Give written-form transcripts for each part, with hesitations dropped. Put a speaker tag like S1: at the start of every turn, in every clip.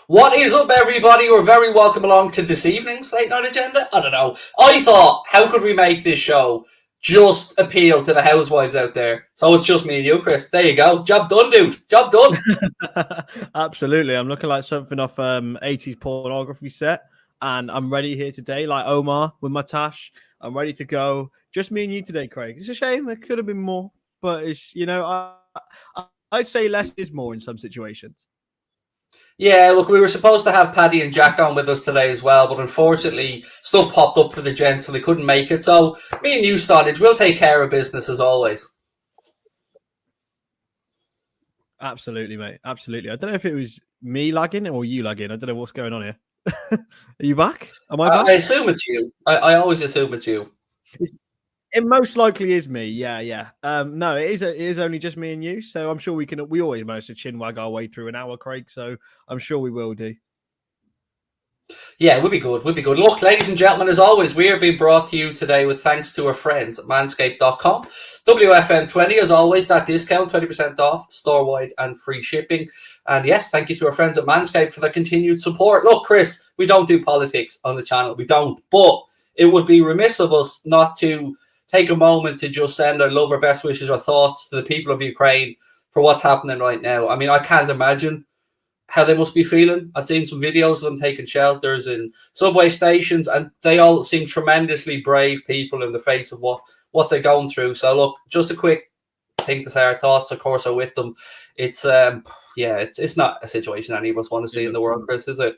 S1: What is up, everybody? You're very welcome along to this evening's late night agenda. I don't know. I thought, how could we make this show just appeal to the housewives out there? So it's just me and you, Chris. There you go. Job done, dude. Job done.
S2: Absolutely. I'm looking like something off 80s pornography set, and I'm ready here today, like Omar with my tash. I'm ready to go. Just me and you today, Craig. It's a shame. There could have been more, but it's, I'd say less is more in some situations.
S1: Yeah, look, we were supposed to have Paddy and Jack on with us today as well, but unfortunately, stuff popped up for the gents and they couldn't make it. So, me and you, Stonadge, we'll take care of business as always.
S2: Absolutely, mate. Absolutely. I don't know if it was me lagging or you lagging. I don't know what's going on here. Are you back? Am I back?
S1: I assume it's you. I always assume it's you.
S2: It most likely is me. Yeah. No, it is only just me and you. So I'm sure we always manage to chin wag our way through an hour, Craig. So I'm sure we will do.
S1: Yeah, we'll be good. We'll be good. Look, ladies and gentlemen, as always, we are being brought to you today with thanks to our friends at manscaped.com. WFM20, as always, that discount, 20% off, store-wide and free shipping. And yes, thank you to our friends at Manscaped for their continued support. Look, Chris, we don't do politics on the channel. We don't. But it would be remiss of us not to take a moment to just send our love, our best wishes, our thoughts to the people of Ukraine for what's happening right now. I mean, I can't imagine how they must be feeling. I've seen some videos of them taking shelters in subway stations, and they all seem tremendously brave people in the face of what they're going through. So look, just a quick thing to say, our thoughts, of course, are with them. It's it's not a situation any of us want to see in the world, Chris, is it?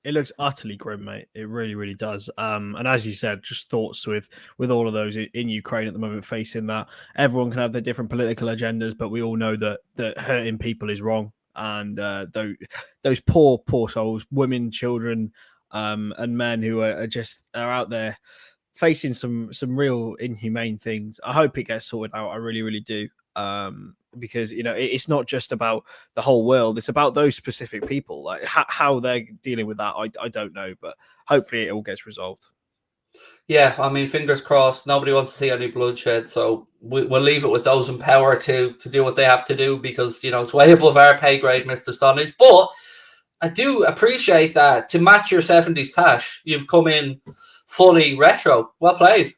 S2: It looks utterly grim, mate. It really, really does. And as you said, just thoughts with all of those in Ukraine at the moment facing that. Everyone can have their different political agendas, but we all know that hurting people is wrong. And those poor souls, women, children, and men who are out there facing some real inhumane things. I hope it gets sorted out. I really, really do. Because it's not just about the whole world; it's about those specific people. Like how they're dealing with that, I don't know, but hopefully it all gets resolved.
S1: Yeah, I mean, fingers crossed. Nobody wants to see any bloodshed, so we'll leave it with those in power to do what they have to do, because it's way above our pay grade, Mr. Stonadge. But I do appreciate that to match your 70s tash, you've come in fully retro. Well played.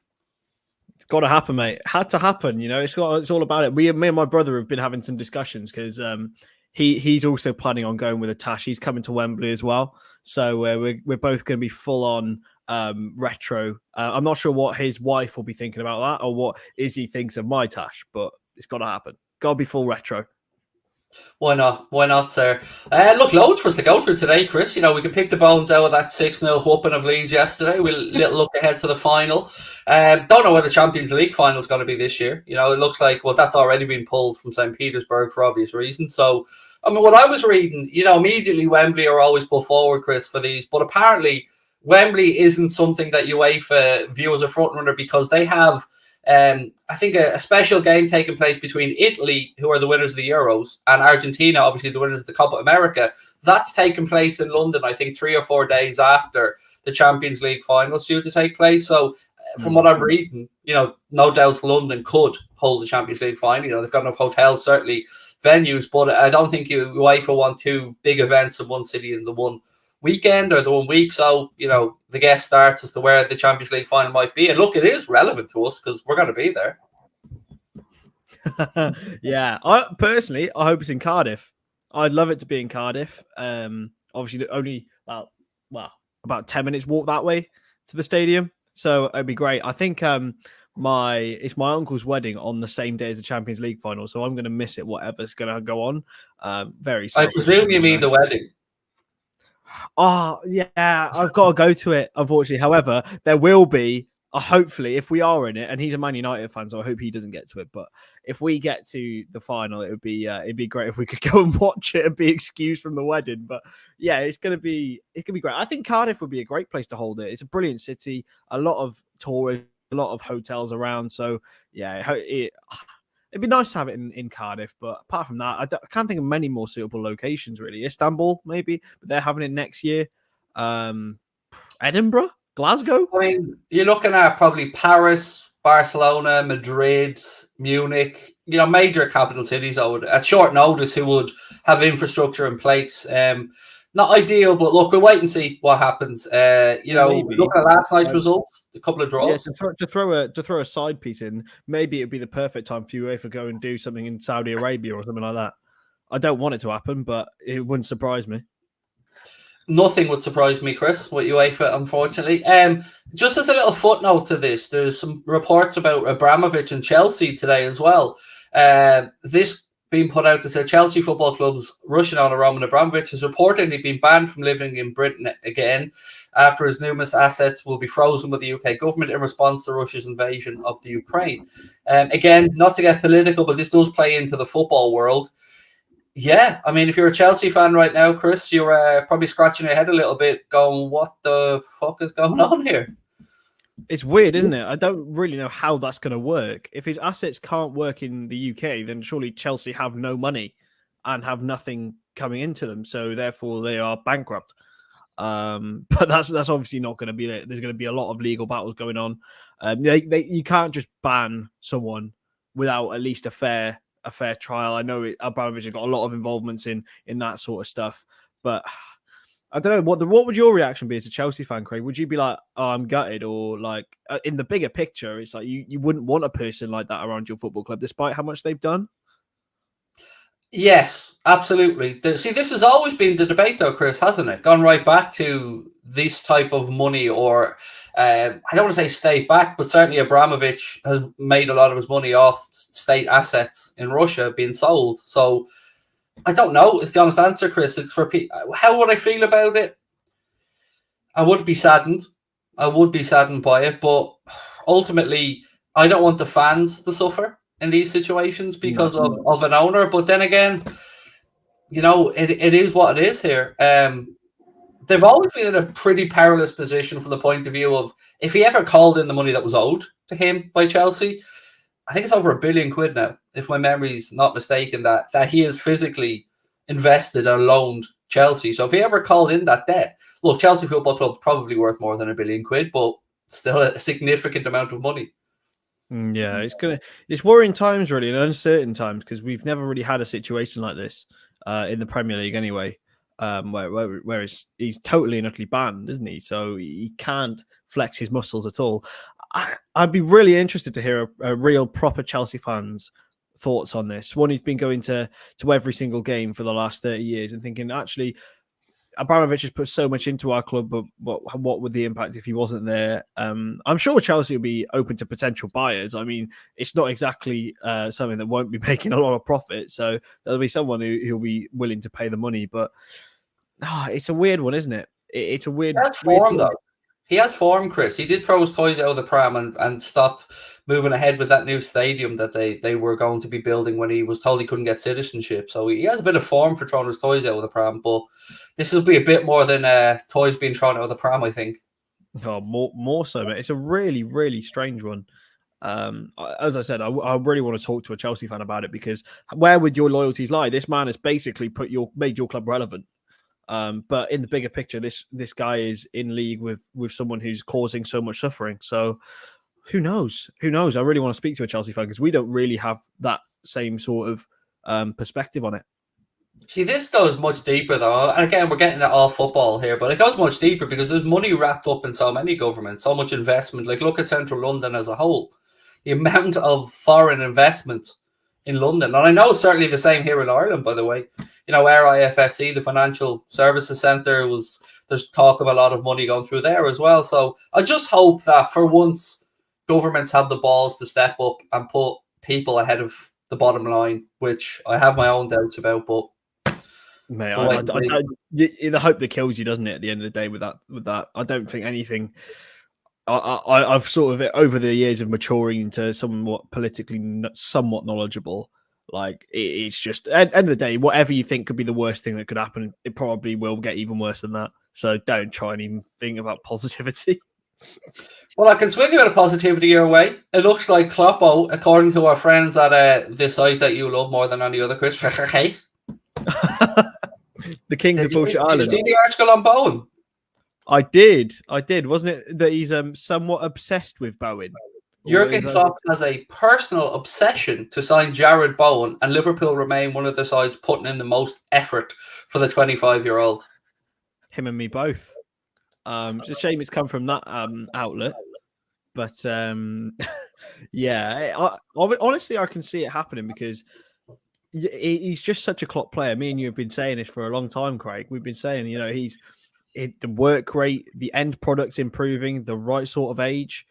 S2: It's got to happen, mate. It had to happen. It's all about it. Me and my brother have been having some discussions because he's also planning on going with a tash. He's coming to Wembley as well, so we're both going to be full on retro. I'm not sure what his wife will be thinking about that or what Izzy thinks of my tash, but it's got to happen. Got to be full retro.
S1: Why not? Why not, sir? Look, loads for us to go through today, Chris. We can pick the bones out of that 6-0 whooping of Leeds yesterday. We'll look ahead to the final. Don't know where the Champions League final is going to be this year. It looks like, well, that's already been pulled from St. Petersburg for obvious reasons. So, I mean, what I was reading, immediately Wembley are always put forward, Chris, for these. But apparently, Wembley isn't something that UEFA view as a front runner because they have I think a special game taking place between Italy, who are the winners of the Euros, and Argentina, obviously the winners of the Copa America. That's taking place in London, I think 3 or 4 days after the Champions League finals due to take place. So from what I'm reading, no doubt London could hold the Champions League final. They've got enough hotels, certainly venues, but I don't think UEFA want 2 big events in one city in the one weekend or the 1 week. So, the guest starts as to where the Champions League final might be. And look, it is relevant to us because we're going to be there.
S2: Yeah. I hope it's in Cardiff. I'd love it to be in Cardiff. Obviously, only about 10 minutes walk that way to the stadium. So it'd be great. I think it's my uncle's wedding on the same day as the Champions League final. So I'm going to miss it, whatever's going to go on. Very
S1: I presume you mean the wedding.
S2: Oh, yeah, I've got to go to it, unfortunately. However, there will be, hopefully, if we are in it, and he's a Man United fan, so I hope he doesn't get to it. But if we get to the final, it'd be great if we could go and watch it and be excused from the wedding. But yeah, it's gonna be great. I think Cardiff would be a great place to hold it. It's a brilliant city, a lot of tourists, a lot of hotels around. So yeah, it'd be nice to have it in Cardiff, but apart from that, I can't think of many more suitable locations, really. Istanbul, maybe, but they're having it next year. Edinburgh? Glasgow?
S1: I mean, you're looking at probably Paris, Barcelona, Madrid, Munich. major capital cities, at short notice, who would have infrastructure in place. Not ideal, but look, we'll wait and see what happens. Looking at last night's results, a couple of draws.
S2: Yeah, to throw a side piece in, maybe it'd be the perfect time for UEFA to go and do something in Saudi Arabia or something like that. I don't want it to happen, but it wouldn't surprise me.
S1: Nothing would surprise me, Chris, with UEFA, unfortunately. Just as a little footnote to this, there's some reports about Abramovich and Chelsea today as well. This being put out to say Chelsea Football Club's Russian owner Roman Abramovich has reportedly been banned from living in Britain again after his numerous assets will be frozen with the UK government in response to Russia's invasion of the Ukraine. Again, not to get political, but this does play into the football world. Yeah, I mean, if you're a Chelsea fan right now, Chris, you're probably scratching your head a little bit going, what the fuck is going on here?
S2: It's weird, isn't it? I don't really know how that's going to work. If his assets can't work in the UK, then surely Chelsea have no money and have nothing coming into them. So therefore they are bankrupt. But that's obviously not going to be there. There's going to be a lot of legal battles going on. You can't just ban someone without at least a fair trial. I know Abramovich has got a lot of involvements in that sort of stuff, but I don't know what would your reaction be as a Chelsea fan, Craig? Would you be like, "Oh, I'm gutted," or like in the bigger picture, it's like you wouldn't want a person like that around your football club, despite how much they've done?
S1: Yes, absolutely. See, this has always been the debate, though, Chris, hasn't it? Gone right back to this type of money, or I don't want to say state back, but certainly Abramovich has made a lot of his money off state assets in Russia being sold. So I don't know. It's the honest answer, Chris. It's for how would I feel about it? I would be saddened. I would be saddened by it, but ultimately, I don't want the fans to suffer in these situations because of an owner. But then again, it is what it is here. They've always been in a pretty perilous position from the point of view of if he ever called in the money that was owed to him by Chelsea, I think it's over £1 billion now, if my memory's not mistaken, that he has physically invested and loaned Chelsea. So if he ever called in that debt, look, Chelsea Football Club probably worth more than £1 billion, but still a significant amount of money.
S2: Yeah, it's worrying times really, and uncertain times, because we've never really had a situation like this in the Premier League anyway. Where he's totally and utterly banned, isn't he? So he can't flex his muscles at all. I'd be really interested to hear a real proper Chelsea fan's thoughts on this. One who's been going to every single game for the last 30 years and thinking, actually, Abramovich has put so much into our club, but what would the impact if he wasn't there? I'm sure Chelsea will be open to potential buyers. I mean, it's not exactly something that won't be making a lot of profit, so there'll be someone who'll be willing to pay the money. But it's a weird one, isn't it? It's a weird.
S1: That's form, though. He has form, Chris. He did throw his toys out of the pram and stop moving ahead with that new stadium that they were going to be building when he was told he couldn't get citizenship. So he has a bit of form for throwing his toys out of the pram, but this will be a bit more than toys being thrown out of the pram, I think.
S2: Oh, more so, mate. It's a really, really strange one. As I said, I really want to talk to a Chelsea fan about it, because where would your loyalties lie? This man has basically made your club relevant. But in the bigger picture, this guy is in league with someone who's causing so much suffering. So who knows? I really want to speak to a Chelsea fan, because we don't really have that same sort of perspective on it.
S1: See, this goes much deeper, though. And again, we're getting at all football here, but it goes much deeper because there's money wrapped up in so many governments, so much investment. Like, look at Central London as a whole. The amount of foreign investment in London. And I know it's certainly the same here in Ireland, by the way. RIFSC, the Financial Services Centre, there's talk of a lot of money going through there as well. So I just hope that for once governments have the balls to step up and put people ahead of the bottom line, which I have my own doubts about, but
S2: mate, the hope that kills you, doesn't it? At the end of the day, with that, I don't think anything. I've sort of, over the years of maturing into somewhat politically somewhat knowledgeable, like it's just at the end of the day, whatever you think could be the worst thing that could happen, it probably will get even worse than that. So don't try and even think about positivity.
S1: Well, I can swing a bit of positivity your way. It looks like Klopp, according to our friends at this site that you love more than any other, Chris,
S2: the Kings of Bullshit Island.
S1: Did you see the article on Bowen?
S2: I did. Wasn't it that he's somewhat obsessed with Bowen?
S1: Jurgen Klopp has a personal obsession to sign Jarrod Bowen, and Liverpool remain one of the sides putting in the most effort for the 25-year-old.
S2: Him and me both. It's a shame it's come from that outlet, but yeah, honestly, I can see it happening because he's just such a Klopp player. Me and you have been saying this for a long time, Craig. We've been saying, the work rate, the end product's improving, the right sort of age.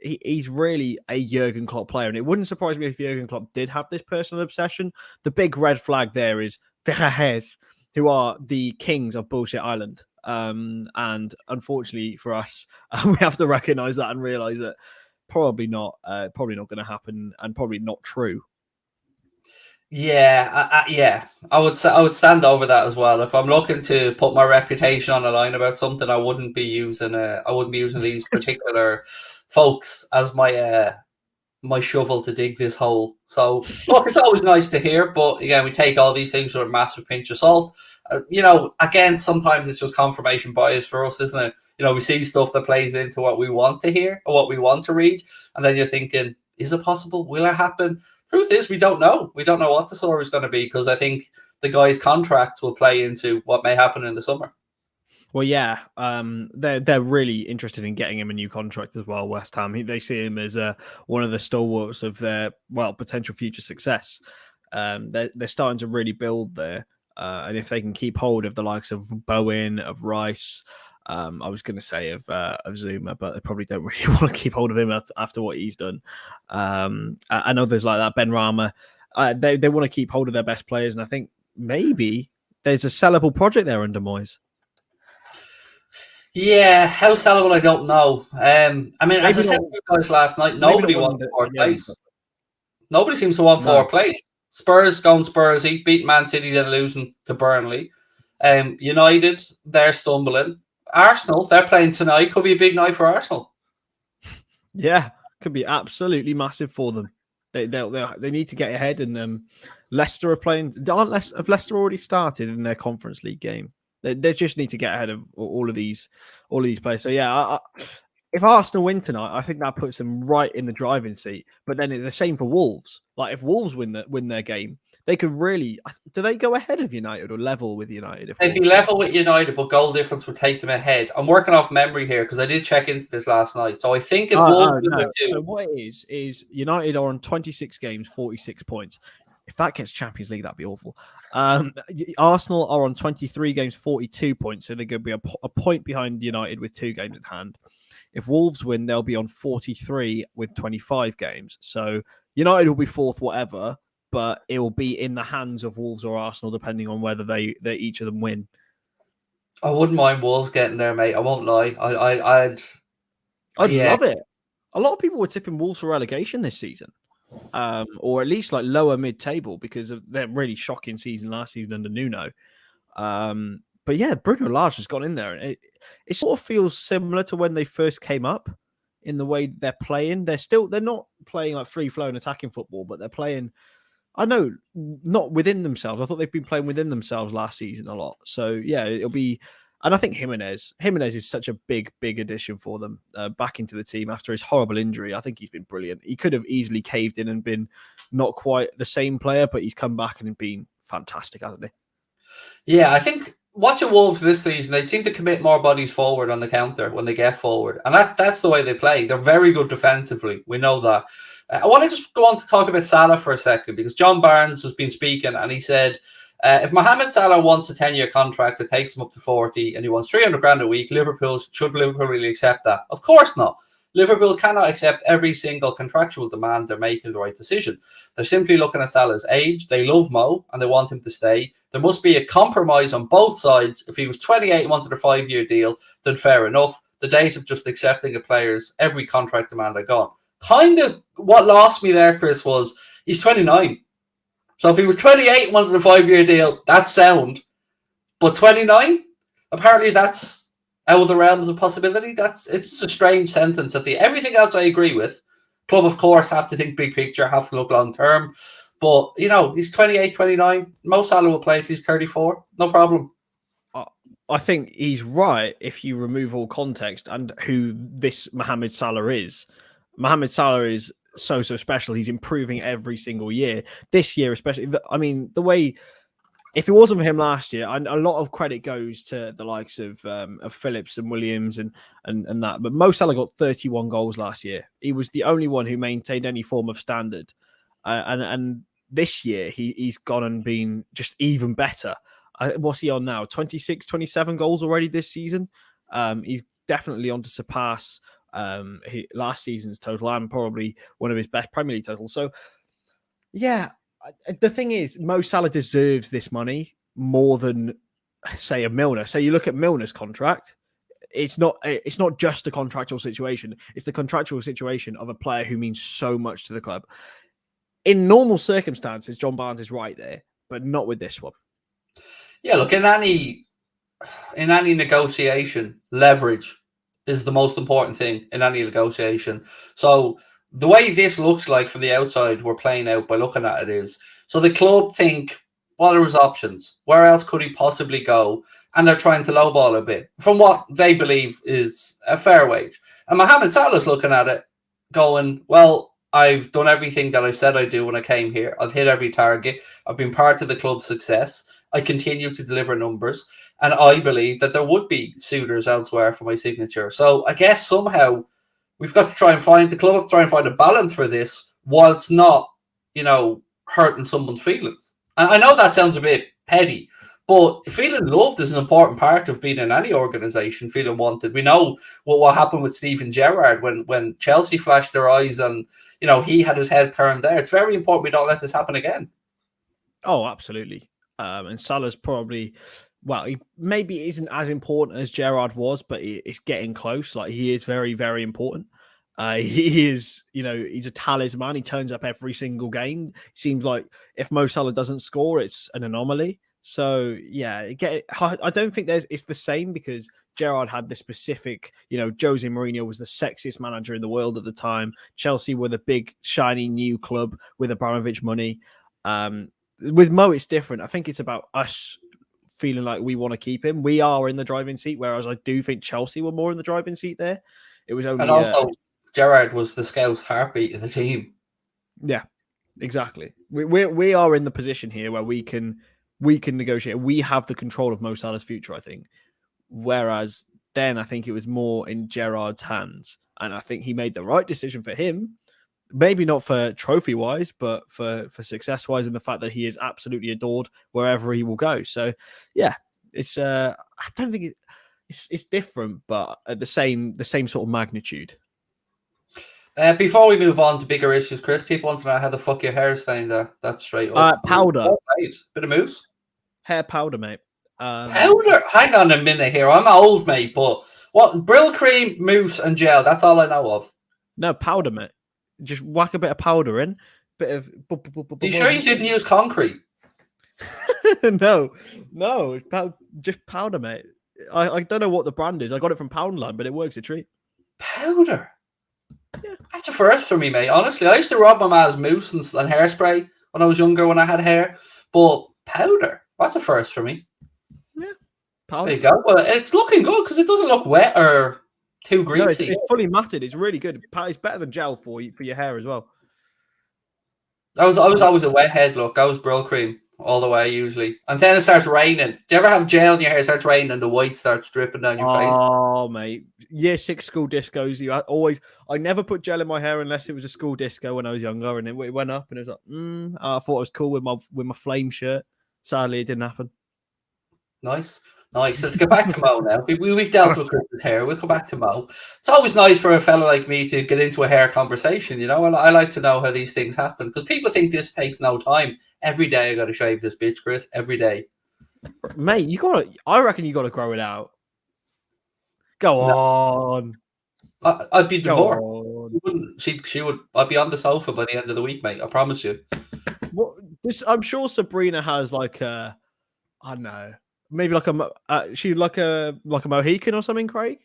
S2: He's really a Jurgen Klopp player, and it wouldn't surprise me if Jurgen Klopp did have this personal obsession. The big red flag there is Verhees, who are the kings of Bullshit Island. And unfortunately for us, we have to recognize that and realize that probably not going to happen, and probably not true.
S1: Yeah, I would stand over that as well. If I'm looking to put my reputation on the line about something, I wouldn't be using these particular folks as my my shovel to dig this hole. So look, it's always nice to hear, but again, we take all these things with a massive pinch of salt. Again, sometimes it's just confirmation bias for us, isn't it? We see stuff that plays into what we want to hear or what we want to read, and then you're thinking, is it possible? Will it happen? Truth is, we don't know. We don't know what the story is going to be, because I think the guy's contract will play into what may happen in the summer.
S2: Well, yeah, they're really interested in getting him a new contract as well. West Ham, they see him as one of the stalwarts of their potential future success. They're starting to really build there, and if they can keep hold of the likes of Bowen, of Rice. I was going to say of Zuma, but they probably don't really want to keep hold of him after what he's done. And others like that, Ben Rama, they want to keep hold of their best players, and I think maybe there's a sellable project there under Moyes.
S1: Yeah, how sellable, I don't know. As I said to you guys last night, nobody wants fourth place. Nobody seems to want fourth place. Spurs going Spurs, beat Man City, then losing to Burnley. United, they're stumbling. Arsenal, they're playing tonight. Could be a big night for Arsenal.
S2: Yeah, could be absolutely massive for them. They need to get ahead, and Leicester are playing. Have Leicester already started in their Conference League game? They just need to get ahead of all of these players. So yeah, if Arsenal win tonight, I think that puts them right in the driving seat. But then it's the same for Wolves. Like if Wolves win their game, they could really. Do they go ahead of United or level with United?
S1: They'd be level with United, but goal difference would take them ahead. I'm working off memory here because I did check into this last night. So I think if Wolves win
S2: so what it is United are on 26 games, 46 points. If that gets Champions League, that'd be awful. Arsenal are on 23 games, 42 points, so they're going to be a point behind United with 2 games at hand. If Wolves win, they'll be on 43 with 25 games. So United will be fourth, whatever, but it will be in the hands of Wolves or Arsenal, depending on whether they each of them win.
S1: I wouldn't mind Wolves getting there, mate. I won't lie. I'd
S2: love it. A lot of people were tipping Wolves for relegation this season. Or at least like lower mid-table because of their really shocking season last season under Nuno. But yeah, Bruno Lage has gone in there. And it sort of feels similar to when they first came up in the way they're playing. They're not playing like free-flowing attacking football, but they're playing, I know, not within themselves. I thought they've been playing within themselves last season a lot. So yeah, it'll be. And I think Jimenez is such a big addition for them back into the team after his horrible injury. I think he's been brilliant. He could have easily caved in and been not quite the same player, but he's come back and been fantastic, hasn't he?
S1: Yeah, I think watching Wolves this season, they seem to commit more bodies forward on the counter when they get forward. And that's the way they play. They're very good defensively. We know that. I want to just go on to talk about Salah for a second, because John Barnes has been speaking and he said, if Mohamed Salah wants a 10-year contract that takes him up to 40 and he wants 300 grand a week, should Liverpool really accept that? Of course not. Liverpool cannot accept every single contractual demand. They're making the right decision. They're simply looking at Salah's age. They love Mo and they want him to stay. There must be a compromise on both sides. If he was 28 and wanted a 5-year deal, then fair enough. The days of just accepting a player's every contract demand are gone. Kind of what lost me there, Chris, was he's 29. So if he was 28 and wanted a 5-year deal, that's sound. But 29? Apparently that's out of the realms of possibility. It's a strange sentence. Everything else I agree with. Club, of course, have to think big picture, have to look long term. But, he's 28, 29. Mo Salah will play till he's 34. No problem.
S2: I think he's right if you remove all context and who this Mohamed Salah is. Mohamed Salah is so special. He's improving every single year. This year, especially, I mean, the way. If it wasn't for him last year, a lot of credit goes to the likes of Phillips and Williams and that. But Mo Salah got 31 goals last year. He was the only one who maintained any form of standard. And this year, he's gone and been just even better. What's he on now? 26, 27 goals already this season. He's definitely on to surpass last season's total and probably one of his best Premier League totals. So, yeah. The thing is, Mo Salah deserves this money more than, say, a Milner. So you look at Milner's contract. It's not just a contractual situation. It's the contractual situation of a player who means so much to the club. In normal circumstances, John Barnes is right there, but not with this one.
S1: Yeah, look, in any negotiation, leverage is the most important thing in any negotiation. So the way this looks like from the outside, we're playing out by looking at it is, so the club think, well, there was options. Where else could he possibly go? And they're trying to lowball a bit from what they believe is a fair wage. And Mohamed Salah's looking at it going, well, I've done everything that I said I'd do when I came here. I've hit every target. I've been part of the club's success. I continue to deliver numbers. And I believe that there would be suitors elsewhere for my signature. So I guess somehow we've got to try and find a balance for this while it's not, hurting someone's feelings. And I know that sounds a bit petty, but feeling loved is an important part of being in any organisation, feeling wanted. We know what happened with Steven Gerrard when Chelsea flashed their eyes and, he had his head turned there. It's very important we don't let this happen again.
S2: Oh, absolutely. And Salah's probably... Well, he maybe isn't as important as Gerrard was, but it's getting close. Like, he is very, very important. He is, he's a talisman. He turns up every single game. It seems like if Mo Salah doesn't score, it's an anomaly. So, yeah, I don't think it's the same because Gerrard had the specific, Jose Mourinho was the sexiest manager in the world at the time. Chelsea were the big, shiny new club with Abramovich money. With Mo, it's different. I think it's about us feeling like we want to keep him. We are in the driving seat, whereas I do think Chelsea were more in the driving seat there. It was only...
S1: And also, Gerrard was the scout's heartbeat of the team.
S2: Yeah, exactly. We are in the position here where we can negotiate. We have the control of Mo Salah's future, I think. Whereas then I think it was more in Gerrard's hands. And I think he made the right decision for him. Maybe not for trophy-wise, but for success-wise, and the fact that he is absolutely adored wherever he will go. So, yeah, it's I don't think it's different, but at the same sort of magnitude.
S1: Before we move on to bigger issues, Chris, people want to know how the fuck your hair is staying there. That's straight up.
S2: Powder.
S1: Bit of mousse.
S2: Hair powder, mate.
S1: Powder? Hang on a minute here. I'm old, mate, but what? Brill cream, mousse, and gel. That's all I know of.
S2: No, powder, mate. Just whack a bit of powder in. Bit of...
S1: Are you sure you didn't use concrete?
S2: No. Just powder, mate. I don't know what the brand is. I got it from Poundland, but it works a treat.
S1: Powder? Yeah. That's a first for me, mate. Honestly, I used to rob my ma's mousse and hairspray when I was younger when I had hair. But powder? That's a first for me.
S2: Yeah. Powder.
S1: There you go. Well, it's looking good because it doesn't look wet or too greasy.
S2: No, it's fully matted. It's really good. It's better than gel for your hair as well.
S1: I was always a wet head look. I was Brill cream all the way usually. And then it starts raining. Do you ever have gel in your hair? It starts raining and the white starts dripping down your face?
S2: Oh, mate. Year 6 school discos. I never put gel in my hair unless it was a school disco when I was younger, and it went up and it was like, I thought it was cool with my flame shirt. Sadly, it didn't happen.
S1: Nice. So to get back to Mo now, we've dealt with Chris's hair. We'll come back to Mo. It's always nice for a fella like me to get into a hair conversation. I like to know how these things happen because people think this takes no time. Every day I got to shave this bitch, Chris. Every day,
S2: mate. I reckon you got to grow it out. Go on.
S1: I'd be divorced. She would. I'd be on the sofa by the end of the week, mate. I promise you.
S2: I'm sure Sabrina has like I don't know. Maybe like a Mohican or something, Craig?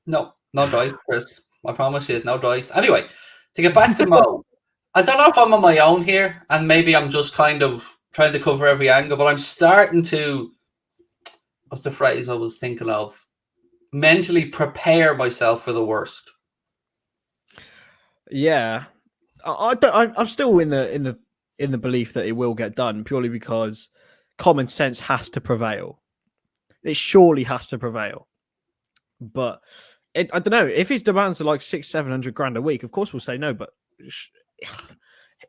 S1: No dice, Chris. I promise you, no dice. Anyway, to get back to Mo, I don't know if I'm on my own here, and maybe I'm just kind of trying to cover every angle, but I'm starting to, what's the phrase I was thinking of? Mentally prepare myself for the worst.
S2: Yeah, I'm still in the belief that it will get done purely because common sense has to prevail. It surely has to prevail. But I don't know if his demands are like 600-700 grand a week. Of course, we'll say no. But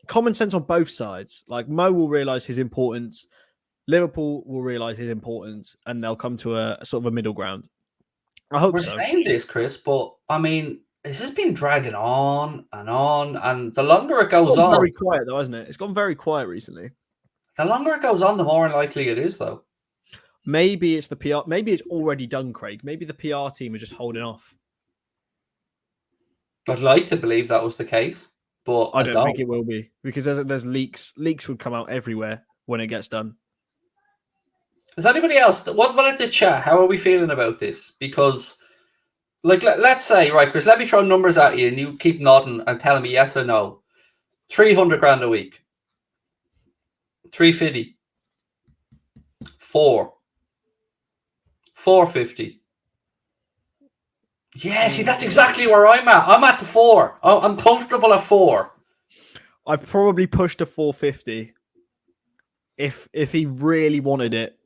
S2: common sense on both sides. Like Mo will realize his importance, Liverpool will realize his importance, and they'll come to a sort of a middle ground. I hope
S1: We're
S2: so.
S1: saying this, Chris, but I mean, this has been dragging on, and the longer it goes on,
S2: very quiet though, hasn't it? It's gone very quiet recently.
S1: The longer it goes on, the more unlikely it is, though.
S2: Maybe it's the PR. Maybe it's already done, Craig. Maybe the PR team are just holding off.
S1: I'd like to believe that was the case, but
S2: I don't think it will be because there's leaks. Leaks would come out everywhere when it gets done.
S1: Is anybody else? What about the chat? How are we feeling about this? Because, like, let's say, right, Chris, let me throw numbers at you, and you keep nodding and telling me yes or no. 300 grand a week, 350, 450. Yeah, see, that's exactly where I'm at. I'm at the 4. I'm comfortable at 4.
S2: I probably pushed to 450 if he really wanted it,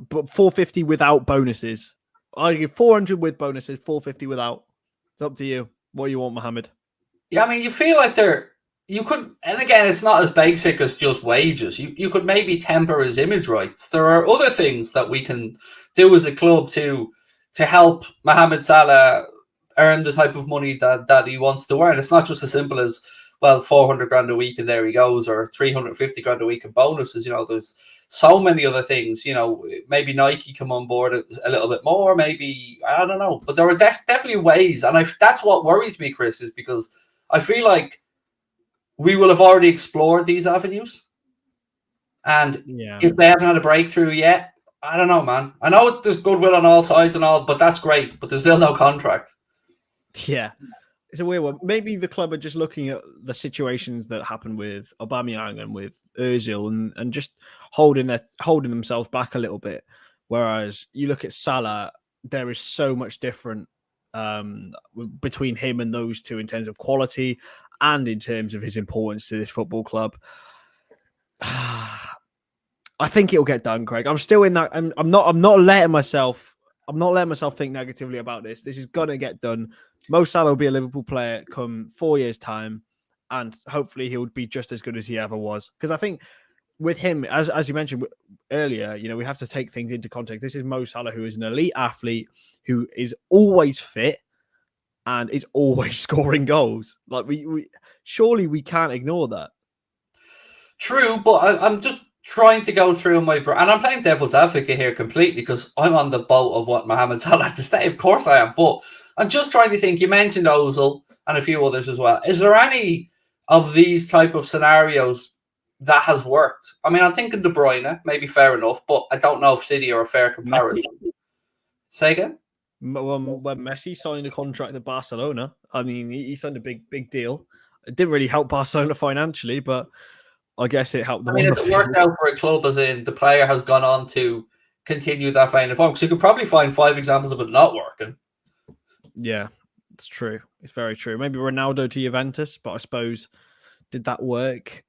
S2: but 450 without bonuses. I give 400 with bonuses, 450 without. It's up to you. What do you want, Mohammed?
S1: Yeah, I mean, you feel like you could, and again, it's not as basic as just wages. You could maybe temper his image rights. There are other things that we can do as a club to help Mohamed Salah earn the type of money that he wants to earn. It's not just as simple as, well, 400 grand a week and there he goes, or 350 grand a week in bonuses. There's so many other things. Maybe Nike come on board a little bit more. Maybe, I don't know. But there are definitely ways. And that's what worries me, Chris, is because I feel like we will have already explored these avenues. And if they haven't had a breakthrough yet, I don't know, man. I know there's goodwill on all sides and all, but that's great. But there's still no contract.
S2: Yeah. It's a weird one. Maybe the club are just looking at the situations that happened with Aubameyang and with Ozil and just holding themselves back a little bit. Whereas you look at Salah, there is so much different between him and those two in terms of quality and in terms of his importance to this football club. I think it'll get done, Craig. I'm still in that. I'm not letting myself think negatively about this. This is gonna get done. Mo Salah will be a Liverpool player come 4 years' time, and hopefully he'll be just as good as he ever was. Because I think with him, as you mentioned earlier, we have to take things into context. This is Mo Salah, who is an elite athlete, who is always fit and is always scoring goals. Like we surely we can't ignore that.
S1: True, but I'm just trying to go through and I'm playing devil's advocate here completely because I'm on the boat of what Mohamed Salah had to stay. Of course I am, but I'm just trying to think. You mentioned Ozil and a few others as well. Is there any of these type of scenarios that has worked? I mean, I'm thinking De Bruyne, maybe fair enough, but I don't know if City are a fair comparison. Say again?
S2: When Messi signed a contract at Barcelona, I mean, he signed a big deal. It didn't really help Barcelona financially, but I guess it helped them.
S1: I mean, it worked out for a club, as in the player has gone on to continue that vein of form. Because you could probably find 5 examples of it not working.
S2: Yeah, it's true. It's very true. Maybe Ronaldo to Juventus, but I suppose, did that work?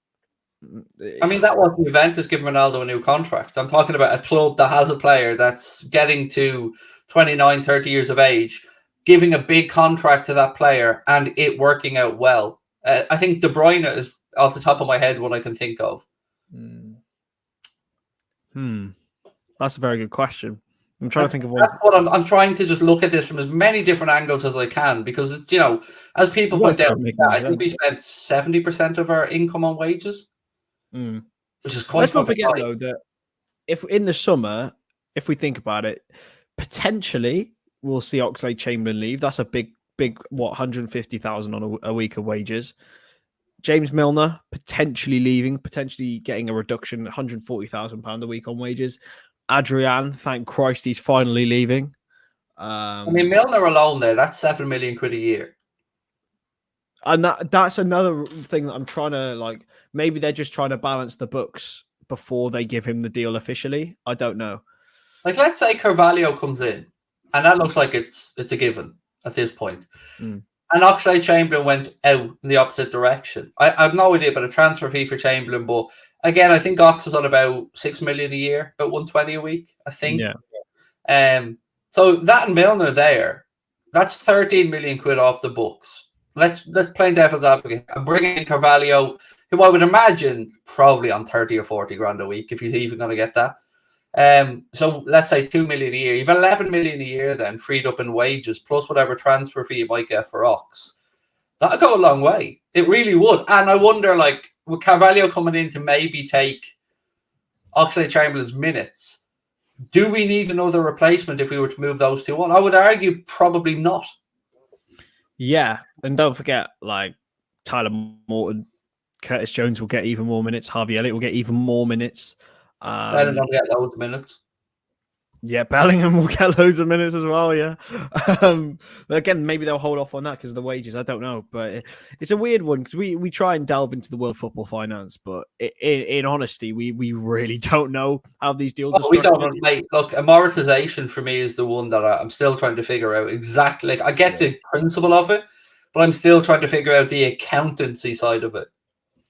S1: I mean, that wasn't Juventus giving Ronaldo a new contract. I'm talking about a club that has a player that's getting to 29, 30 years of age, giving a big contract to that player and it working out well. I think De Bruyne is, off the top of my head, what I can think of.
S2: That's a very good question. I'm trying to think of one.
S1: That's what I'm trying to just look at this from as many different angles as I can, because it's, as people point out, I think we spent 70% of our income on wages, which is quite.
S2: Let's not forget though that if in the summer, if we think about it, potentially we'll see Oxlade-Chamberlain leave. That's a big 150,000 on a week of wages. James Milner potentially leaving, potentially getting a reduction, £140,000 a week on wages. Adrian, thank Christ, he's finally leaving.
S1: I mean, Milner alone there, that's 7 million quid a year.
S2: And that's another thing that I'm trying to, maybe they're just trying to balance the books before they give him the deal officially. I don't know. Let's
S1: say Carvalho comes in, and that looks like it's a given at this point. And And Oxlade-Chamberlain went out in the opposite direction. I have no idea about a transfer fee for Chamberlain, but again, I think Ox is on about 6 million a year, about 120 a week, I think.
S2: Yeah.
S1: So that and Milner there, that's 13 million quid off the books. Let's play devil's advocate. I'm bringing in Carvalho, who I would imagine probably on 30 or 40 grand a week, if he's even going to get that. So let's say 2 million a year. You've 11 million a year then freed up in wages, plus whatever transfer fee you might get for Ox. That'll go a long way. It really would. And I wonder, like, with Carvalho coming in to maybe take Oxlade-Chamberlain's minutes, do we need another replacement if we were to move those two on? I would argue probably not.
S2: Yeah, and don't forget, like, Tyler Morton, Curtis Jones will get even more minutes. Harvey Elliott will get even more minutes.
S1: Bellingham will get loads of minutes.
S2: Yeah, Bellingham will get loads of minutes as well, yeah. But again, maybe they'll hold off on that because of the wages. I don't know. But it's a weird one because we try and delve into the world of football finance, but in honesty, we really don't know how these deals are structured.
S1: We don't know, mate. Look, amortization for me is the one that I'm still trying to figure out exactly. Like, I get the principle of it, but I'm still trying to figure out the accountancy side of it.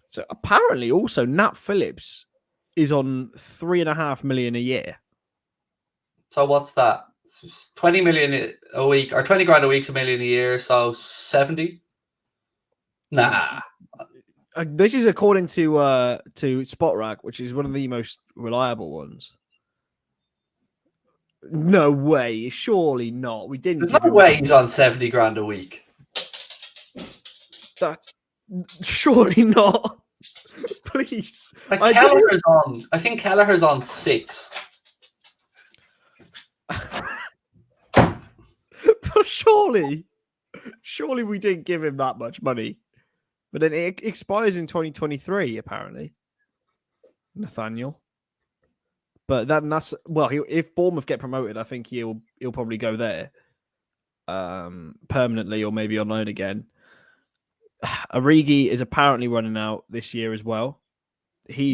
S2: So apparently also Nat Phillips is on 3.5 million a year.
S1: So what's that? 20 million a week, or 20 grand a week's $1 million a year, so 70? Nah.
S2: This is according to SpotRack, which is one of the most reliable ones. No way, surely not. We didn't.
S1: There's no way he's on 70 grand a week.
S2: Surely not. Please.
S1: I think Kelleher's on 6.
S2: But surely we didn't give him that much money. But then it expires in 2023, apparently. Nathaniel. But that's if Bournemouth get promoted, I think he'll probably go there permanently or maybe on loan again. Origi is apparently running out this year as well.
S1: There's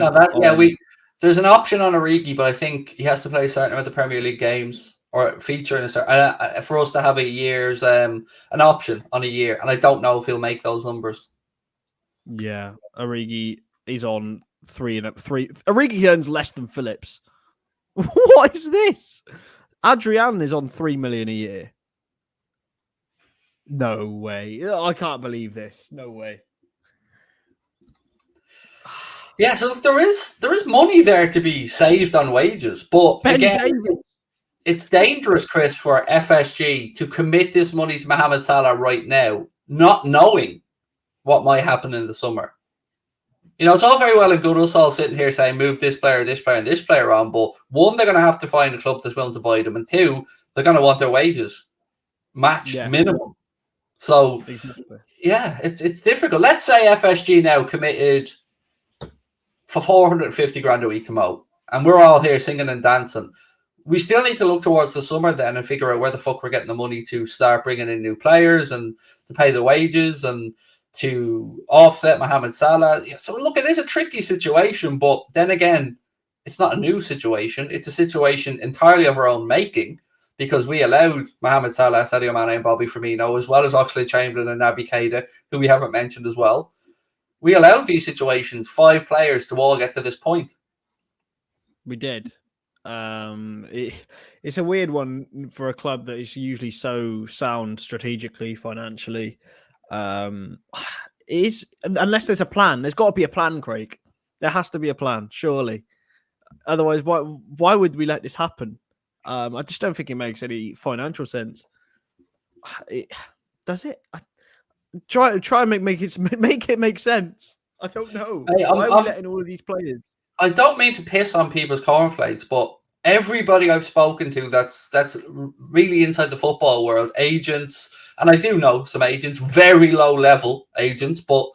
S1: an option on Origi, but I think he has to play a certain amount of Premier League games or feature in a certain for us to have a year's an option on a year, and I don't know if he'll make those numbers.
S2: Yeah, Origi is on 3 and 3. Origi earns less than Phillips. What is this? Adrian is on 3 million a year. No way. I can't believe this. No way.
S1: Yeah, so there is money there to be saved on wages, but again, it's dangerous, Chris, for FSG to commit this money to Mohamed Salah right now, not knowing what might happen in the summer. You know, it's all very well and good us all sitting here saying move this player, and this player on, but one, they're going to have to find a club that's willing to buy them, and two, they're going to want their wages matched minimum. So, yeah, it's difficult. Let's say FSG now committed for 450 grand a week to Mo, and we're all here singing and dancing. We still need to look towards the summer then and figure out where the fuck we're getting the money to start bringing in new players and to pay the wages and to offset Mohamed Salah. So look, it is a tricky situation, but then again, it's not a new situation. It's a situation entirely of our own making because we allowed Mohamed Salah, Sadio Mane and Bobby Firmino, as well as Oxlade-Chamberlain and Naby Keita, who we haven't mentioned as well. We allowed these situations, 5 players to all get to this point.
S2: We did. It's a weird one for a club that is usually so sound strategically, financially. Unless there's a plan. There's got to be a plan, Craig. There has to be a plan, surely. Otherwise, why would we let this happen? I just don't think it makes any financial sense. Does it? Try and make it make sense. I don't know. Why are we letting all of these players?
S1: I don't mean to piss on people's cornflakes, but everybody I've spoken to that's really inside the football world, agents, and I do know some agents, very low level agents, but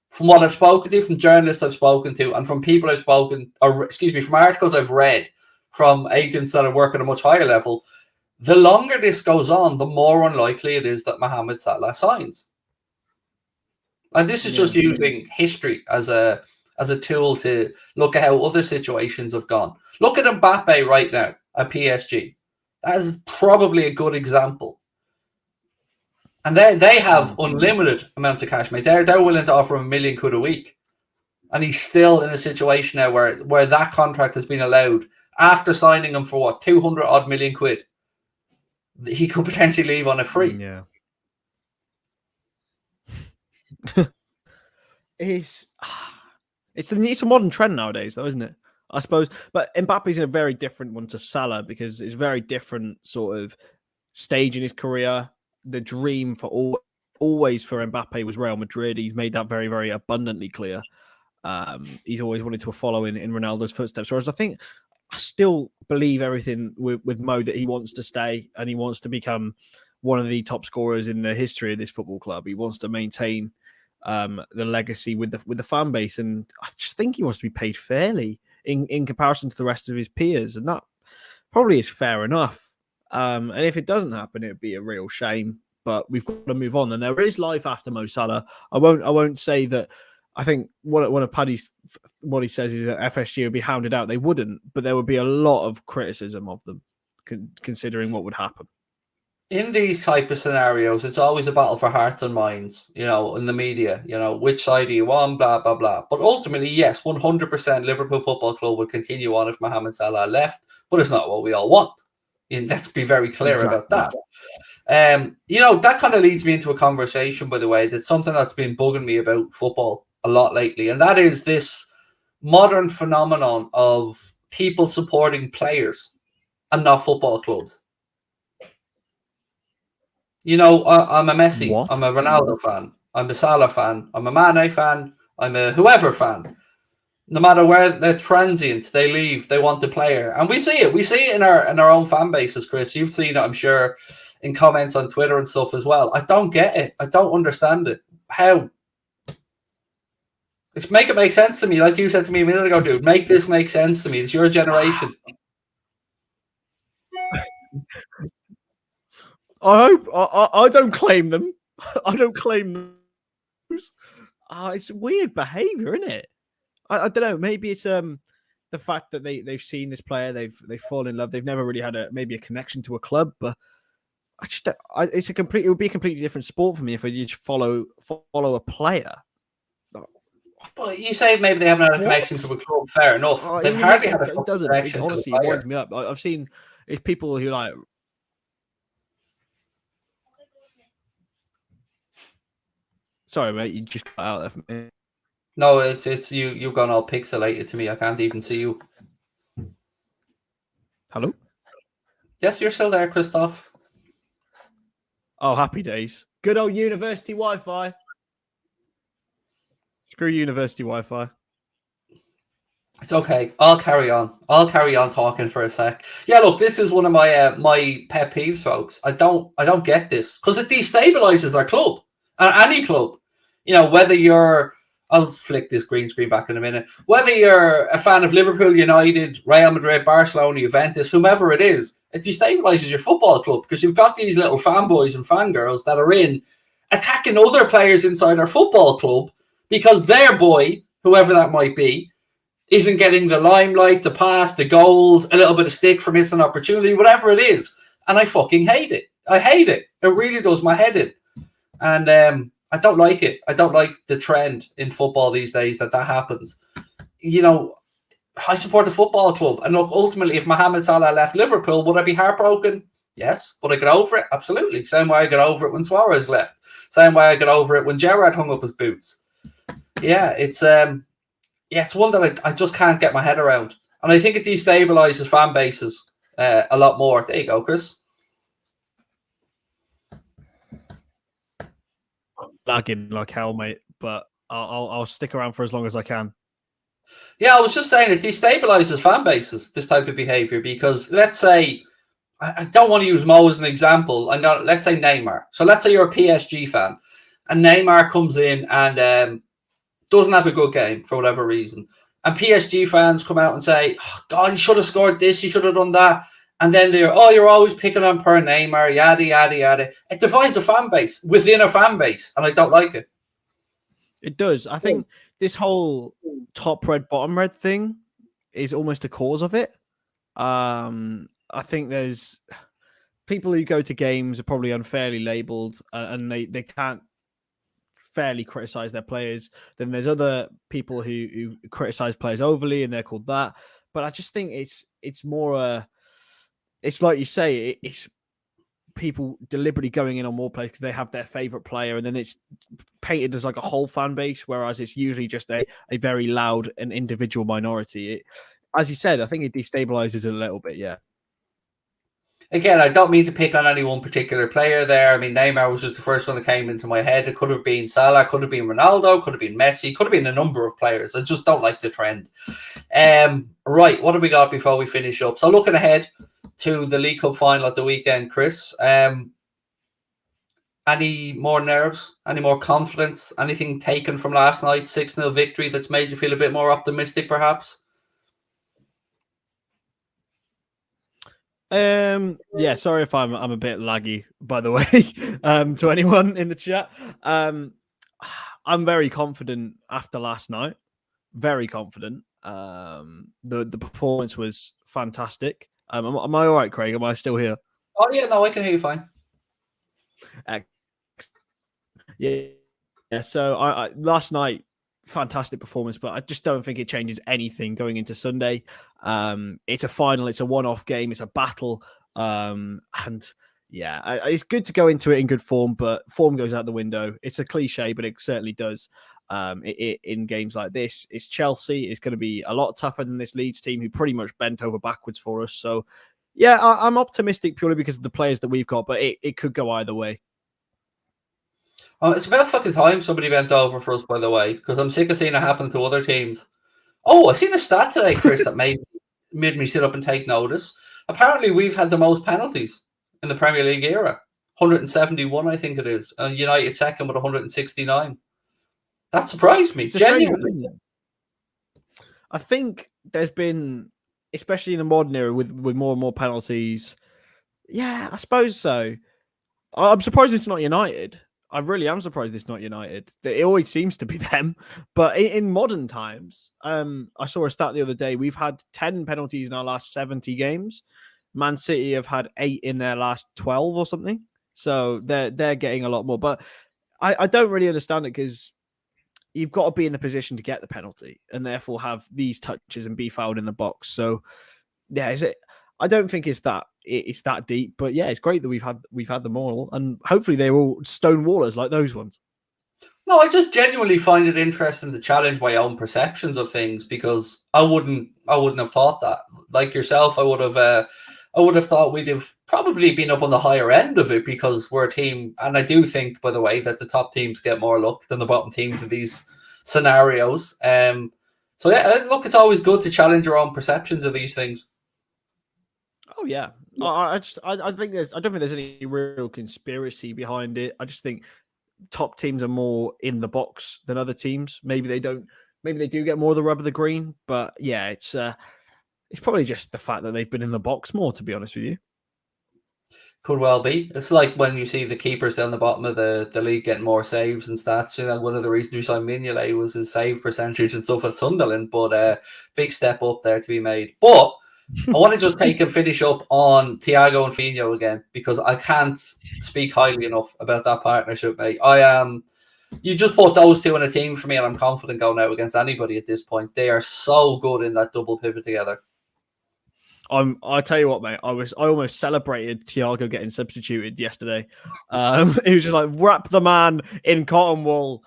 S1: from what I've spoken to, from journalists I've spoken to, and from people I've spoken, from articles I've read from agents that are working at a much higher level, the longer this goes on, the more unlikely it is that Mohamed Salah signs. And this is just using history as a tool to look at how other situations have gone. Look at Mbappe right now at PSG. That is probably a good example. And they have unlimited amounts of cash, mate. They're willing to offer him £1 million a week. And he's still in a situation now where that contract has been allowed after signing him for what, 200 odd million quid. He could potentially leave on a free.
S2: Yeah. It's a modern trend nowadays, though, isn't it? I suppose. But Mbappe's in a very different one to Salah because it's very different sort of stage in his career. The dream for always for Mbappe was Real Madrid. He's made that very, very abundantly clear. He's always wanted to follow in Ronaldo's footsteps. Whereas I still believe everything with Mo that he wants to stay and he wants to become one of the top scorers in the history of this football club. He wants to maintain the legacy with the fan base, and I just think he wants to be paid fairly in comparison to the rest of his peers, and that probably is fair enough. And if it doesn't happen, it'd be a real shame. But we've got to move on, and there is life after Mo Salah. I won't say that. I think one of Paddy's what he says is that FSG would be hounded out. They wouldn't, but there would be a lot of criticism of them, considering what would happen. In
S1: these type of scenarios, it's always a battle for hearts and minds, in the media, which side do you on, blah, blah, blah. But ultimately, yes, 100% Liverpool Football Club would continue on if Mohamed Salah left, but it's not what we all want. Let's be very clear about that. That kind of leads me into a conversation, by the way, that's something that's been bugging me about football a lot lately, and that is this modern phenomenon of people supporting players and not football clubs. I'm a Messi.
S2: What?
S1: I'm a Ronaldo fan. I'm a Salah fan. I'm a Mane fan. I'm a whoever fan. No matter where they're transient, they leave. They want the player, and we see it. We see it in our own fan bases, Chris. You've seen it, I'm sure, in comments on Twitter and stuff as well. I don't get it. I don't understand it. How? Make it make sense to me, like you said to me a minute ago, dude. Make this make sense to me. It's your generation.
S2: I hope I don't claim them. I don't claim them. It's weird behavior, isn't it? I don't know. Maybe it's the fact that they've seen this player, they've fallen in love. They've never really had a connection to a club, but it would be a completely different sport for me if I just follow a player.
S1: But you say maybe they haven't had a connection to a club. Fair enough. They've hardly had a connection.
S2: Honestly, it winds me up. I've seen it's people who like. Sorry, mate. You just cut out there for me.
S1: No, it's you. You've gone all pixelated to me. I can't even see you.
S2: Hello.
S1: Yes, you're still there, Christoph.
S2: Oh, happy days. Good old university Wi-Fi. Screw university Wi-Fi.
S1: It's okay. I'll carry on. Talking for a sec. Yeah, look, this is one of my my pet peeves, folks. I don't get this because it destabilizes our club and any club. Whether you're, I'll flick this green screen back in a minute. Whether you're a fan of Liverpool, United, Real Madrid, Barcelona, Juventus, whomever it is, it destabilizes your football club because you've got these little fanboys and fangirls that are in attacking other players inside our football club because their boy, whoever that might be, isn't getting the limelight, the pass, the goals, a little bit of stick for missing opportunity, whatever it is. And I fucking hate it. I hate it. It really does my head in. And I don't like it. I don't like the trend in football these days that happens. I support the football club. And look, ultimately, if Mohamed Salah left Liverpool, would I be heartbroken? Yes. Would I get over it? Absolutely. Same way I got over it when Suarez left. Same way I got over it when Jarrod hung up his boots. Yeah, it's one that I just can't get my head around. And I think it destabilizes fan bases a lot more. There you go, Chris.
S2: Lagging like hell, mate, but I'll stick around for as long as I can.
S1: Yeah, I was just saying it destabilizes fan bases, this type of behavior, because let's say, I don't want to use Mo as an example. Let's say Neymar. So let's say you're a PSG fan and Neymar comes in and doesn't have a good game for whatever reason. And PSG fans come out and say, oh, God, he should have scored this, he should have done that. And then they're, you're always picking on per Neymar, yada, yada, yada. It divides a fan base within a fan base, and I don't like it.
S2: It does. I think this whole top red, bottom red thing is almost a cause of it. I think there's people who go to games are probably unfairly labelled, and they can't fairly criticize their players. Then there's other people who criticize players overly, and they're called that. But I just think it's more it's like you say, it's people deliberately going in on more players because they have their favorite player, and then it's painted as like a whole fan base, whereas it's usually just a very loud and individual minority. As you said, I think it destabilizes a little bit. Yeah.
S1: Again, I don't mean to pick on any one particular player there. I mean, Neymar was just the first one that came into my head. It could have been Salah, could have been Ronaldo, could have been Messi, could have been a number of players. I just don't like the trend. Right, what have we got before we finish up? So looking ahead to the League Cup final at the weekend, Chris, any more nerves, any more confidence, anything taken from last night's 6-0 victory that's made you feel a bit more optimistic, perhaps?
S2: Yeah, sorry if I'm a bit laggy, by the way, to anyone in the chat. I'm very confident after last night. Very confident. The performance was fantastic. Am I all right, Craig? Am I still here?
S1: Oh yeah, no, I can hear you fine.
S2: Yeah. So I last night, fantastic performance, but I just don't think it changes anything going into Sunday. It's a final, it's a one-off game, it's a battle, and yeah, it's good to go into it in good form, but form goes out the window. It's a cliche, but it certainly does. In games like this, it's Chelsea. It's going to be a lot tougher than this Leeds team, who pretty much bent over backwards for us. So, yeah, I'm optimistic purely because of the players that we've got, but it could go either way.
S1: Oh, it's about fucking time somebody bent over for us, by the way, because I'm sick of seeing it happen to other teams. Oh, I seen a stat today, Chris, that made me sit up and take notice. Apparently, we've had the most penalties in the Premier League era. 171, I think it is. And United second with 169. That surprised me, genuinely.
S2: I think there's been, especially in the modern era, with more and more penalties. Yeah, I suppose so. I'm surprised it's not United. I really am surprised it's not United. It always seems to be them. But in modern times, I saw a stat the other day. We've had 10 penalties in our last 70 games. Man City have had 8 in their last 12 or something. So they're getting a lot more. But I don't really understand it, because you've got to be in the position to get the penalty and therefore have these touches and be fouled in the box. So yeah, I don't think it's that deep, but yeah, it's great that we've had them all, and hopefully they're all stone wallers like those ones.
S1: No, I just genuinely find it interesting to challenge my own perceptions of things, because I wouldn't have thought that. Like yourself, I would have thought we'd have probably been up on the higher end of it, because we're a team, and I do think, by the way, that the top teams get more luck than the bottom teams in these scenarios. So yeah, look, it's always good to challenge your own perceptions of these things.
S2: Oh yeah, I don't think there's any real conspiracy behind it. I just think top teams are more in the box than other teams. Maybe they do get more of the rub of the green, but yeah, it's probably just the fact that they've been in the box more, to be honest with you.
S1: Could well be. It's like when you see the keepers down the bottom of the league getting more saves and stats. One of the reasons we signed Mignolet was his save percentage and stuff at Sunderland, but big step up there to be made. But I want to just take and finish up on Thiago and Fino again, because I can't speak highly enough about that partnership, mate. You just put those two in a team for me, and I'm confident going out against anybody at this point. They are so good in that double pivot together.
S2: I tell you what, mate. I almost celebrated Thiago getting substituted yesterday. It was just like, wrap the man in cotton wool,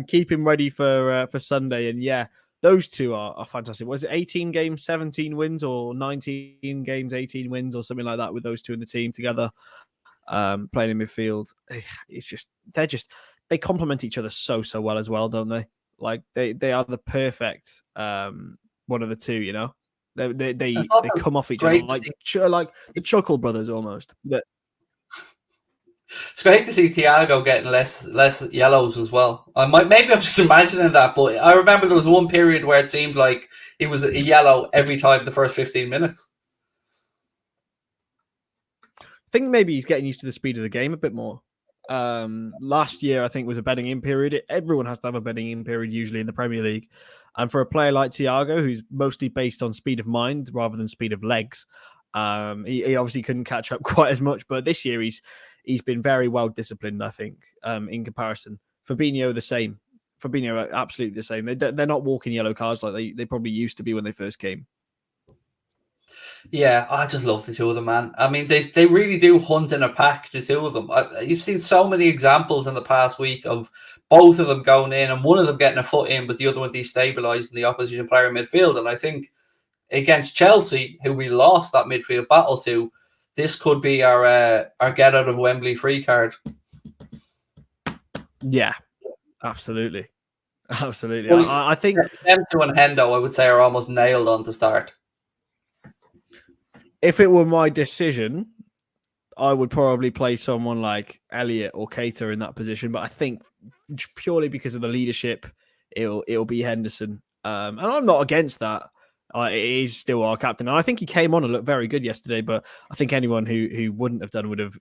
S2: keep him ready for Sunday, and yeah. Those two are fantastic. Was it 18 games, 17 wins, or 19 games, 18 wins, or something like that, with those two in the team together, playing in midfield? It's just they complement each other so well as well, don't they? Like they are the perfect one of the two. You know, they come off each other like the Chuckle brothers almost.
S1: It's great to see Thiago getting less yellows as well. Maybe I'm just imagining that, but I remember there was one period where it seemed like he was a yellow every time the first 15 minutes.
S2: I think maybe he's getting used to the speed of the game a bit more. Last year, I think, was a bedding in period. Everyone has to have a bedding in period usually in the Premier League. And for a player like Thiago, who's mostly based on speed of mind rather than speed of legs, He obviously couldn't catch up quite as much, but this year he's been very well disciplined, I think, in comparison. Fabinho the same. Fabinho absolutely the same. They're not walking yellow cards like they probably used to be when they first came.
S1: Yeah, I just love the two of them, man. I mean, they really do hunt in a pack, the two of them. You've seen so many examples in the past week of both of them going in and one of them getting a foot in, but the other one destabilising the opposition player in midfield. And I think against Chelsea, who we lost that midfield battle to, this could be our get out of Wembley free card.
S2: Yeah, absolutely. Absolutely.
S1: Well,
S2: I think
S1: them two and Hendo, I would say, are almost nailed on to start.
S2: if it were my decision, I would probably play someone like Elliott or Keita in that position. But I think purely because of the leadership, it'll be Henderson. And I'm not against that. It is still our captain. And I think he came on and looked very good yesterday. But I think anyone who wouldn't have done would have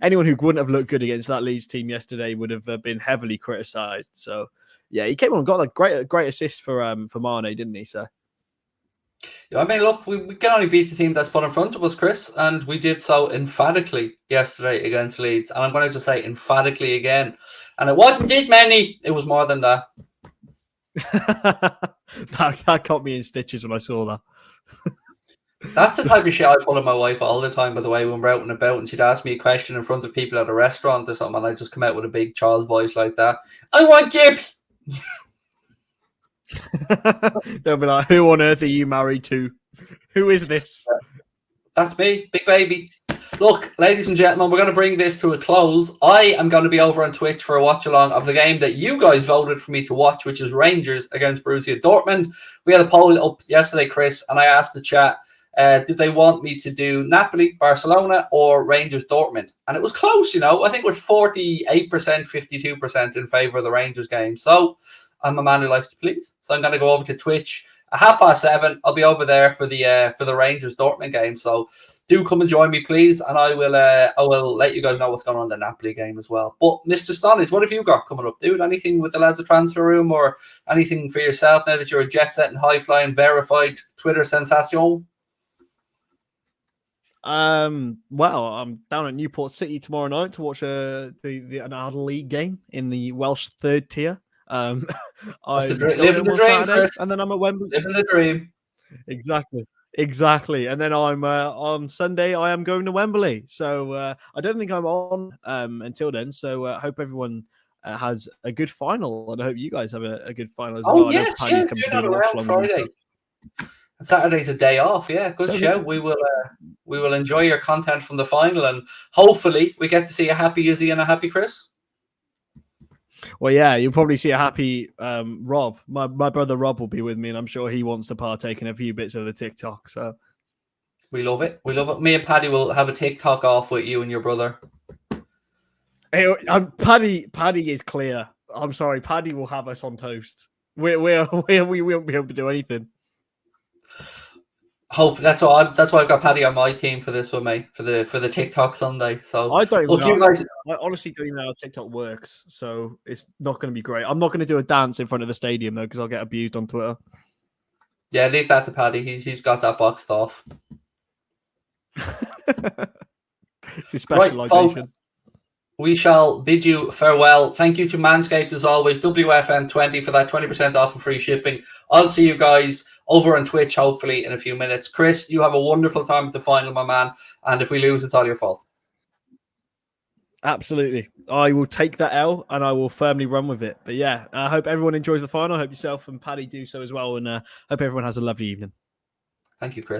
S2: anyone who wouldn't have looked good against that Leeds team yesterday would have been heavily criticised. So yeah, he came on and got a great assist for Mane, didn't he? So.
S1: I mean, look, we can only beat the team that's put in front of us, Chris, and we did so emphatically yesterday against Leeds. And I'm going to just say emphatically again. And it wasn't did many, it was more than that.
S2: that got me in stitches when I saw that.
S1: That's the type of shit I pull on my wife all the time, by the way, when we're out and about and she'd ask me a question in front of people at a restaurant or something, and I just come out with a big child voice like that. I want chips!
S2: They'll be like, who on earth are you married to? Who is this?
S1: That's me, big baby. Look, ladies and gentlemen, we're going to bring this to a close. I am going to be over on Twitch for a watch-along of the game that you guys voted for me to watch, which is Rangers against Borussia Dortmund. We had a poll up yesterday, Chris, and I asked the chat, did they want me to do Napoli, Barcelona, or Rangers Dortmund? And it was close, you know. I think it was 48%, 52% in favour of the Rangers game. So I'm a man who likes to please. So I'm going to go over to Twitch at 7:30. I'll be over there for the Rangers Dortmund game. So do come and join me, please. And I will let you guys know what's going on in the Napoli game as well. But Mr. Stonadge, what have you got coming up, dude? Anything with the lads of Transfer Room or anything for yourself now that you're a jet set and high flying verified Twitter sensation?
S2: Well, I'm down at Newport City tomorrow night to watch the Another League game in the Welsh third tier.
S1: Living the dream, Chris.
S2: And then I'm at Wembley.
S1: Living the dream.
S2: Exactly. And then I'm on Sunday. I am going to Wembley. So I don't think I'm on until then. So I hope everyone has a good final, and I hope you guys have a good final as well.
S1: Yes, do that around Friday. And Saturday's a day off. Yeah, good show. We will enjoy your content from the final, and hopefully we get to see a happy Izzy and a happy Chris.
S2: Well, yeah, you'll probably see a happy Rob. My brother Rob will be with me, and I'm sure he wants to partake in a few bits of the TikTok. So
S1: we love it. We love it. Me and Paddy will have a TikTok off with you and your brother.
S2: Hey, Paddy is clear. I'm sorry, Paddy will have us on toast. We won't be able to do anything.
S1: Hope that's why I've got Paddy on my team for this one, mate. For the TikTok Sunday. So
S2: I don't
S1: look, you guys.
S2: I honestly don't even know how TikTok works, so it's not going to be great. I'm not going to do a dance in front of the stadium though, because I'll get abused on Twitter.
S1: Yeah, leave that to Paddy. He's got that boxed off.
S2: It's his specialization.
S1: Right, we shall bid you farewell. Thank you to Manscaped as always. WFM20 for that 20% off and free shipping. I'll see you guys over on Twitch hopefully in a few minutes. Chris, you have a wonderful time at the final, my man. And if we lose, it's all your fault.
S2: Absolutely. I will take that L and I will firmly run with it. But yeah, I hope everyone enjoys the final. I hope yourself and Paddy do so as well. And hope everyone has a lovely evening.
S1: Thank you, Chris.